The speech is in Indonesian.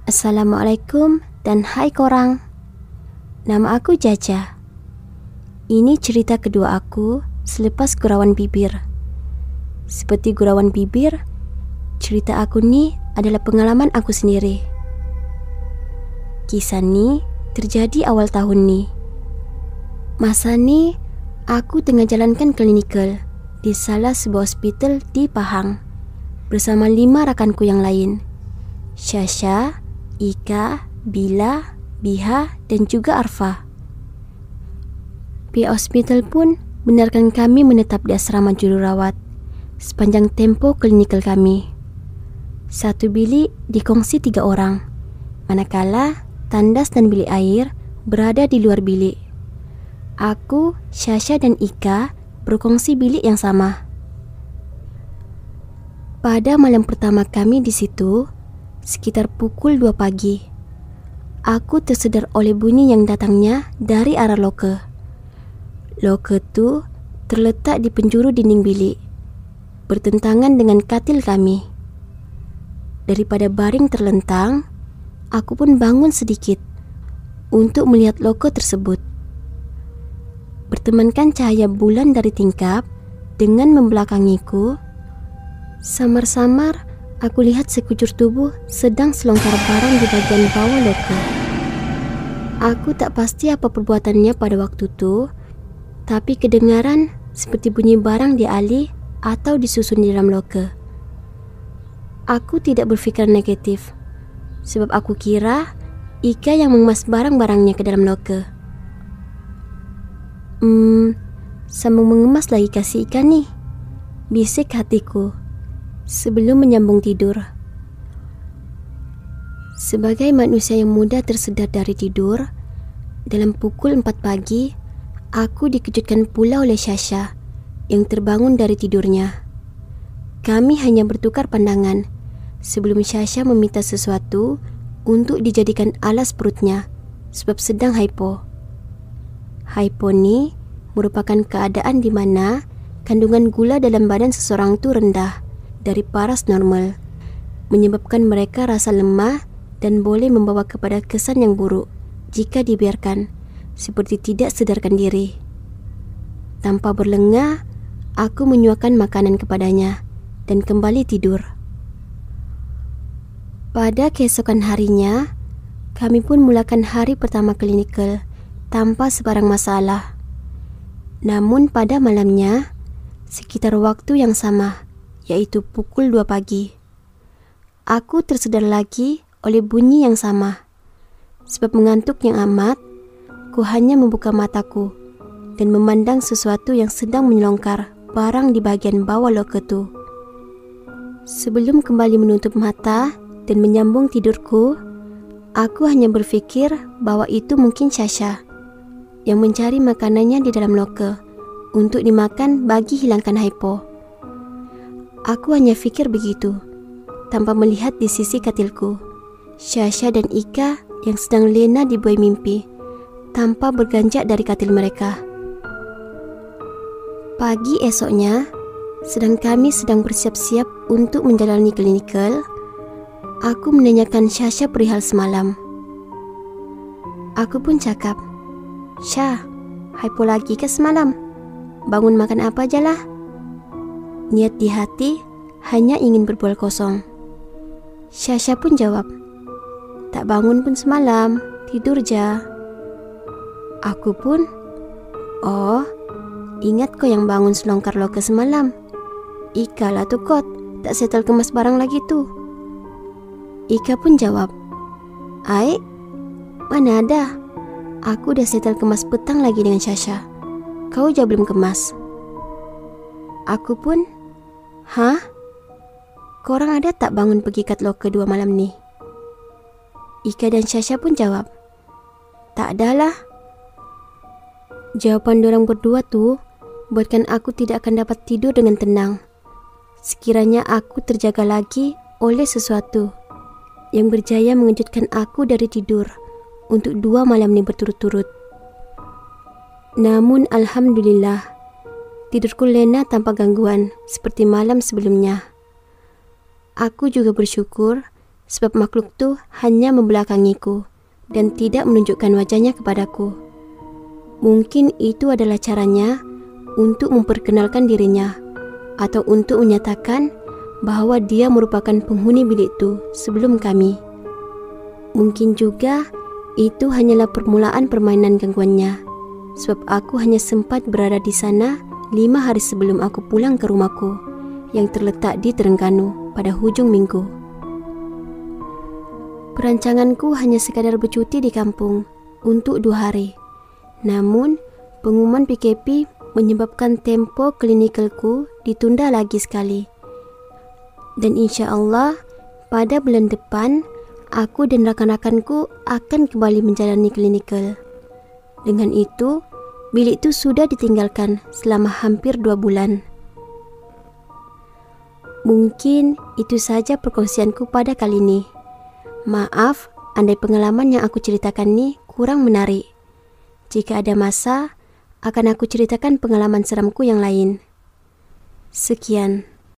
Assalamualaikum dan hai korang. Nama aku Jaja. Ini cerita kedua aku selepas gurauan bibir. Seperti gurauan bibir, cerita aku ni adalah pengalaman aku sendiri. Kisah ni terjadi awal tahun ni. Masa ni aku tengah jalankan klinikal di salah sebuah hospital di Pahang bersama 5 rakanku yang lain. Syasha, Ika, Bila, Biha dan juga Arfa. Pihak hospital pun benarkan kami menetap di asrama jururawat sepanjang tempoh klinikal kami. Satu bilik dikongsi 3 orang, manakala tandas dan bilik air berada di luar bilik. Aku, Syasha dan Ika berkongsi bilik yang sama. Pada malam pertama kami di situ, sekitar pukul 2 pagi, aku tersedar oleh bunyi yang datangnya dari arah loker. Loker tu terletak di penjuru dinding bilik, bertentangan dengan katil kami. Daripada baring terlentang, aku pun bangun sedikit untuk melihat loker tersebut. Bertemankan cahaya bulan dari tingkap dengan membelakangiku, samar-samar aku lihat sekujur tubuh sedang selongkar barang di bagian bawah loker. Aku tak pasti apa perbuatannya pada waktu itu, tapi kedengaran seperti bunyi barang dialih atau disusun di dalam loker. Aku tidak berfikir negatif, sebab aku kira Ika yang mengemas barang-barangnya ke dalam loker. Sambung mengemas lagi kasih Ika nih, bisik hatiku sebelum menyambung tidur. Sebagai manusia yang mudah tersedar dari tidur, dalam pukul 4 pagi, aku dikejutkan pula oleh Syasha yang terbangun dari tidurnya. Kami hanya bertukar pandangan sebelum Syasha meminta sesuatu untuk dijadikan alas perutnya sebab sedang hypo. Hypo ni merupakan keadaan di mana kandungan gula dalam badan seseorang tu rendah dari paras normal, menyebabkan mereka rasa lemah dan boleh membawa kepada kesan yang buruk jika dibiarkan, seperti tidak sedarkan diri. Tanpa berlengah, aku menyuapkan makanan kepadanya dan kembali tidur. Pada keesokan harinya, kami pun mulakan hari pertama klinikal tanpa sebarang masalah. Namun pada malamnya, sekitar waktu yang sama, yaitu pukul 2 pagi, aku tersedar lagi oleh bunyi yang sama. Sebab mengantuk yang amat, ku hanya membuka mataku dan memandang sesuatu yang sedang menyelongkar barang di bagian bawah loker tu. Sebelum kembali menutup mata dan menyambung tidurku, aku hanya berfikir bahwa itu mungkin Syasha yang mencari makanannya di dalam loker untuk dimakan bagi hilangkan hypo. Aku hanya fikir begitu, tanpa melihat di sisi katilku, Syasha dan Ika yang sedang lena di buai mimpi, tanpa berganjak dari katil mereka. Pagi esoknya, sedang kami sedang bersiap-siap untuk menjalani klinikal, aku menanyakan Syasha perihal semalam. Aku pun cakap, "Syah, hypo lagi ke semalam? Bangun makan apa aja lah?" Niat di hati hanya ingin berbual kosong. Syasha pun jawab, "Tak bangun pun semalam, tidur ja." Aku pun, "Oh, ingat kau yang bangun selongkar loker semalam? Ika lah tu kot, tak settle kemas barang lagi tu." Ika pun jawab, "Aik, mana ada? Aku dah settle kemas petang lagi dengan Syasha. Kau je belum kemas." Aku pun, "Hah? Korang ada tak bangun pergi kat loker 2 malam ni?" Ika dan Syasha pun jawab, "Tak adalah." Jawapan dorang berdua tu buatkan aku tidak akan dapat tidur dengan tenang sekiranya aku terjaga lagi oleh sesuatu yang berjaya mengejutkan aku dari tidur untuk 2 malam ni berturut-turut. Namun alhamdulillah, tidurku lena tanpa gangguan seperti malam sebelumnya. Aku juga bersyukur sebab makhluk tu hanya membelakangiku dan tidak menunjukkan wajahnya kepadaku. Mungkin itu adalah caranya untuk memperkenalkan dirinya atau untuk menyatakan bahwa dia merupakan penghuni bilik itu sebelum kami. Mungkin juga itu hanyalah permulaan permainan gangguannya, sebab aku hanya sempat berada di sana 5 hari sebelum aku pulang ke rumahku yang terletak di Terengganu pada hujung minggu. Perancanganku hanya sekadar bercuti di kampung untuk 2 hari. Namun, pengumuman PKP menyebabkan tempo klinikalku ditunda lagi sekali. Dan insya Allah, pada bulan depan, aku dan rakan-rakanku akan kembali menjalani klinikal. Dengan itu, bilik itu sudah ditinggalkan selama hampir 2 bulan. Mungkin itu saja perkongsianku pada kali ini. Maaf, andai pengalaman yang aku ceritakan ini kurang menarik. Jika ada masa, akan aku ceritakan pengalaman seramku yang lain. Sekian.